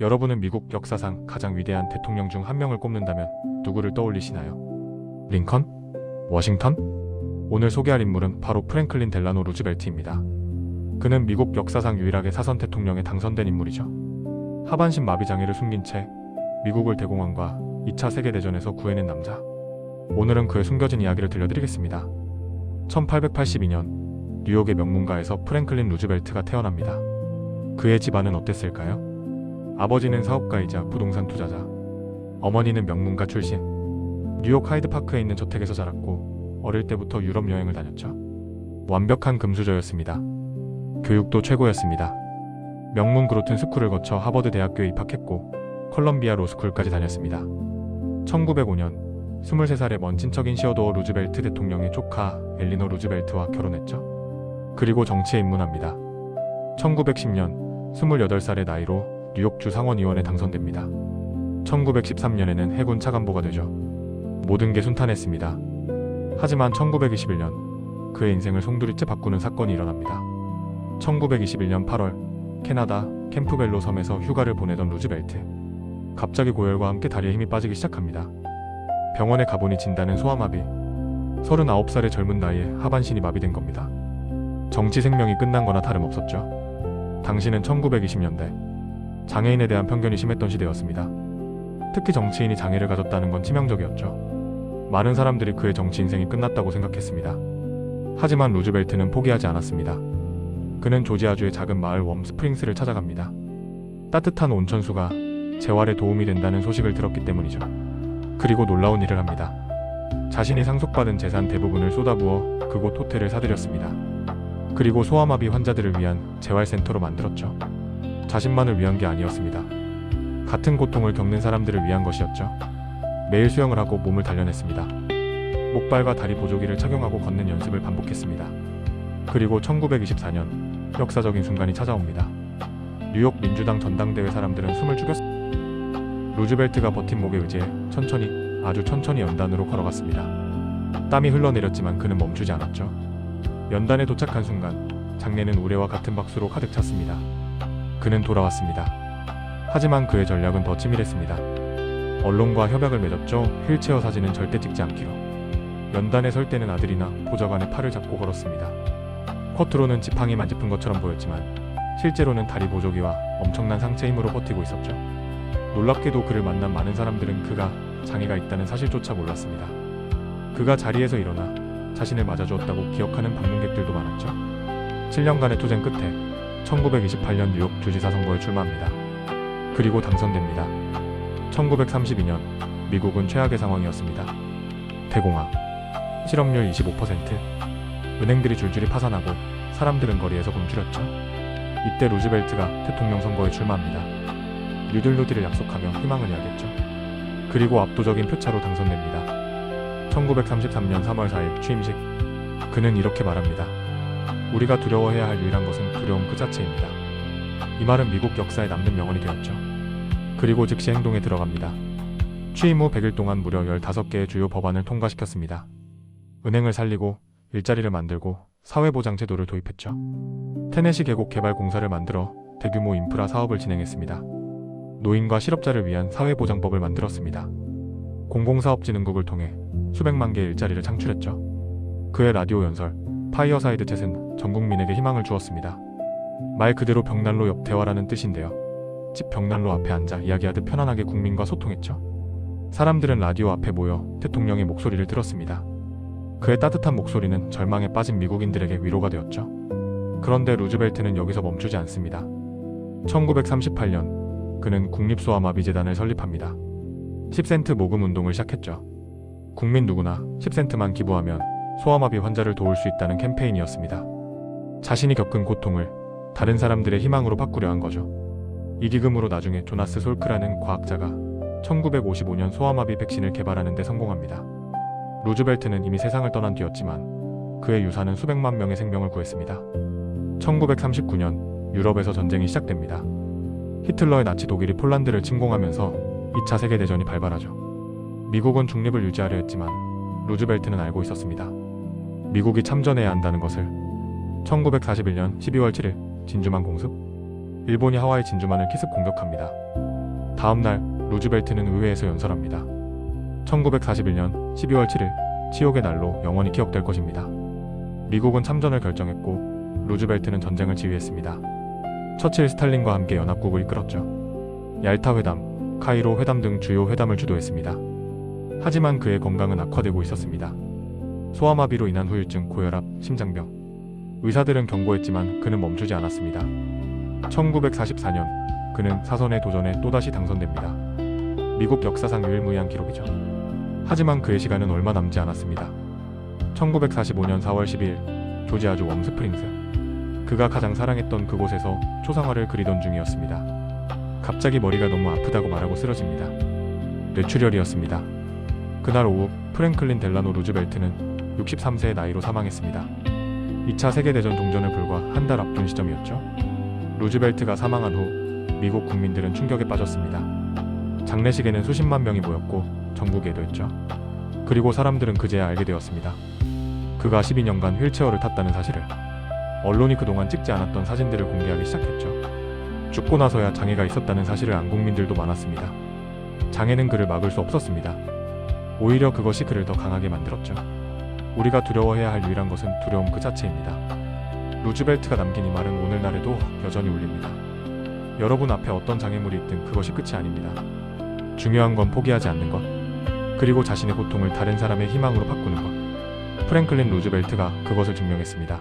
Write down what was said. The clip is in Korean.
여러분은 미국 역사상 가장 위대한 대통령 중 한 명을 꼽는다면 누구를 떠올리시나요? 링컨? 워싱턴? 오늘 소개할 인물은 바로 프랭클린 델라노 루즈벨트입니다. 그는 미국 역사상 유일하게 사선 대통령에 당선된 인물이죠. 하반신 마비 장애를 숨긴 채 미국을 대공황과 2차 세계대전에서 구해낸 남자. 오늘은 그의 숨겨진 이야기를 들려드리겠습니다. 1882년 뉴욕의 명문가에서 프랭클린 루즈벨트가 태어납니다. 그의 집안은 어땠을까요? 아버지는 사업가이자 부동산 투자자, 어머니는 명문가 출신. 뉴욕 하이드파크에 있는 저택에서 자랐고 어릴 때부터 유럽 여행을 다녔죠. 완벽한 금수저였습니다. 교육도 최고였습니다. 명문 그로튼 스쿨을 거쳐 하버드 대학교에 입학했고 컬럼비아 로스쿨까지 다녔습니다. 1905년 23살의 먼 친척인 시어도어 루즈벨트 대통령의 조카 엘리너 루즈벨트와 결혼했죠. 그리고 정치에 입문합니다. 1910년 28살의 나이로 뉴욕주 상원의원에 당선됩니다. 1913년에는 해군 차관보가 되죠. 모든 게 순탄했습니다. 하지만 1921년 그의 인생을 송두리째 바꾸는 사건이 일어납니다. 1921년 8월 캐나다 캠프벨로 섬에서 휴가를 보내던 루즈벨트. 갑자기 고열과 함께 다리에 힘이 빠지기 시작합니다. 병원에 가보니 진단은 소아마비. 39살의 젊은 나이에 하반신이 마비된 겁니다. 정치 생명이 끝난 거나 다름없었죠. 당시는 1920년대. 장애인에 대한 편견이 심했던 시대였습니다. 특히 정치인이 장애를 가졌다는 건 치명적이었죠. 많은 사람들이 그의 정치 인생이 끝났다고 생각했습니다. 하지만 루즈벨트는 포기하지 않았습니다. 그는 조지아주의 작은 마을 웜스프링스를 찾아갑니다. 따뜻한 온천수가 재활에 도움이 된다는 소식을 들었기 때문이죠. 그리고 놀라운 일을 합니다. 자신이 상속받은 재산 대부분을 쏟아부어 그곳 호텔을 사들였습니다. 그리고 소아마비 환자들을 위한 재활센터로 만들었죠. 자신만을 위한 게 아니었습니다. 같은 고통을 겪는 사람들을 위한 것이었죠. 매일 수영을 하고 몸을 단련했습니다. 목발과 다리 보조기를 착용하고 걷는 연습을 반복했습니다. 그리고 1924년 역사적인 순간이 찾아옵니다. 뉴욕 민주당 전당대회 사람들은 숨을 죽였습니다. 루즈벨트가 버틴 목에 의지해 천천히, 아주 천천히 연단으로 걸어갔습니다. 땀이 흘러내렸지만 그는 멈추지 않았죠. 연단에 도착한 순간 장례는 우레와 같은 박수로 가득 찼습니다. 그는 돌아왔습니다. 하지만 그의 전략은 더 치밀했습니다. 언론과 협약을 맺었죠. 휠체어 사진은 절대 찍지 않기로. 연단에 설 때는 아들이나 보좌관의 팔을 잡고 걸었습니다. 겉으로는 지팡이 만짚은 것처럼 보였지만 실제로는 다리 보조기와 엄청난 상체 힘으로 버티고 있었죠. 놀랍게도 그를 만난 많은 사람들은 그가 장애가 있다는 사실조차 몰랐습니다. 그가 자리에서 일어나 자신을 맞아주었다고 기억하는 방문객들도 많았죠. 7년간의 투쟁 끝에 1928년 뉴욕 주지사 선거에 출마합니다. 그리고 당선됩니다. 1932년 미국은 최악의 상황이었습니다. 대공황, 실업률 25%, 은행들이 줄줄이 파산하고 사람들은 거리에서 굶주렸죠. 이때 루즈벨트가 대통령 선거에 출마합니다. 뉴딜루딜을 약속하며 희망을 이야기했죠. 그리고 압도적인 표차로 당선됩니다. 1933년 3월 4일 취임식. 그는 이렇게 말합니다. 우리가 두려워해야 할 유일한 것은 두려움 그 자체입니다. 이 말은 미국 역사에 남는 명언이 되었죠. 그리고 즉시 행동에 들어갑니다. 취임 후 100일 동안 무려 15개의 주요 법안을 통과시켰습니다. 은행을 살리고 일자리를 만들고 사회보장 제도를 도입했죠. 테네시 계곡 개발 공사를 만들어 대규모 인프라 사업을 진행했습니다. 노인과 실업자를 위한 사회보장법을 만들었습니다. 공공사업진흥국을 통해 수백만 개의 일자리를 창출했죠. 그의 라디오 연설 파이어사이드 챗은 전 국민에게 희망을 주었습니다. 말 그대로 벽난로 옆 대화라는 뜻인데요. 집 벽난로 앞에 앉아 이야기하듯 편안하게 국민과 소통했죠. 사람들은 라디오 앞에 모여 대통령의 목소리를 들었습니다. 그의 따뜻한 목소리는 절망에 빠진 미국인들에게 위로가 되었죠. 그런데 루즈벨트는 여기서 멈추지 않습니다. 1938년 그는 국립소아마비재단을 설립합니다. 10센트 모금 운동을 시작했죠. 국민 누구나 10센트만 기부하면 소아마비 환자를 도울 수 있다는 캠페인이었습니다. 자신이 겪은 고통을 다른 사람들의 희망으로 바꾸려 한 거죠. 이 기금으로 나중에 조나스 솔크라는 과학자가 1955년 소아마비 백신을 개발하는 데 성공합니다. 루즈벨트는 이미 세상을 떠난 뒤였지만 그의 유산은 수백만 명의 생명을 구했습니다. 1939년 유럽에서 전쟁이 시작됩니다. 히틀러의 나치 독일이 폴란드를 침공하면서 2차 세계대전이 발발하죠. 미국은 중립을 유지하려 했지만 루즈벨트는 알고 있었습니다. 미국이 참전해야 한다는 것을. 1941년 12월 7일 진주만 공습. 일본이 하와이 진주만을 기습 공격합니다. 다음 날 루즈벨트는 의회에서 연설합니다. 1941년 12월 7일 치욕의 날로 영원히 기억될 것입니다. 미국은 참전을 결정했고 루즈벨트는 전쟁을 지휘했습니다. 처칠 스탈린과 함께 연합국을 이끌었죠. 얄타 회담, 카이로 회담 등 주요 회담을 주도했습니다. 하지만 그의 건강은 악화되고 있었습니다. 소아마비로 인한 후유증, 고혈압, 심장병. 의사들은 경고했지만 그는 멈추지 않았습니다. 1944년 그는 사선의 도전에 또다시 당선됩니다. 미국 역사상 유일무이한 기록이죠. 하지만 그의 시간은 얼마 남지 않았습니다. 1945년 4월 12일 조지아주 웜스프링스. 그가 가장 사랑했던 그곳에서 초상화를 그리던 중이었습니다. 갑자기 머리가 너무 아프다고 말하고 쓰러집니다. 뇌출혈이었습니다. 그날 오후 프랭클린 델라노 루즈벨트는 63세의 나이로 사망했습니다. 2차 세계대전 종전을 불과 한 달 앞둔 시점이었죠. 루즈벨트가 사망한 후 미국 국민들은 충격에 빠졌습니다. 장례식에는 수십만 명이 모였고 전국에도 했죠. 그리고 사람들은 그제야 알게 되었습니다. 그가 12년간 휠체어를 탔다는 사실을. 언론이 그동안 찍지 않았던 사진들을 공개하기 시작했죠. 죽고 나서야 장애가 있었다는 사실을 안 국민들도 많았습니다. 장애는 그를 막을 수 없었습니다. 오히려 그것이 그를 더 강하게 만들었죠. 우리가 두려워해야 할 유일한 것은 두려움 그 자체입니다. 루즈벨트가 남긴 이 말은 오늘날에도 여전히 울립니다. 여러분 앞에 어떤 장애물이 있든 그것이 끝이 아닙니다. 중요한 건 포기하지 않는 것, 그리고 자신의 고통을 다른 사람의 희망으로 바꾸는 것. 프랭클린 루즈벨트가 그것을 증명했습니다.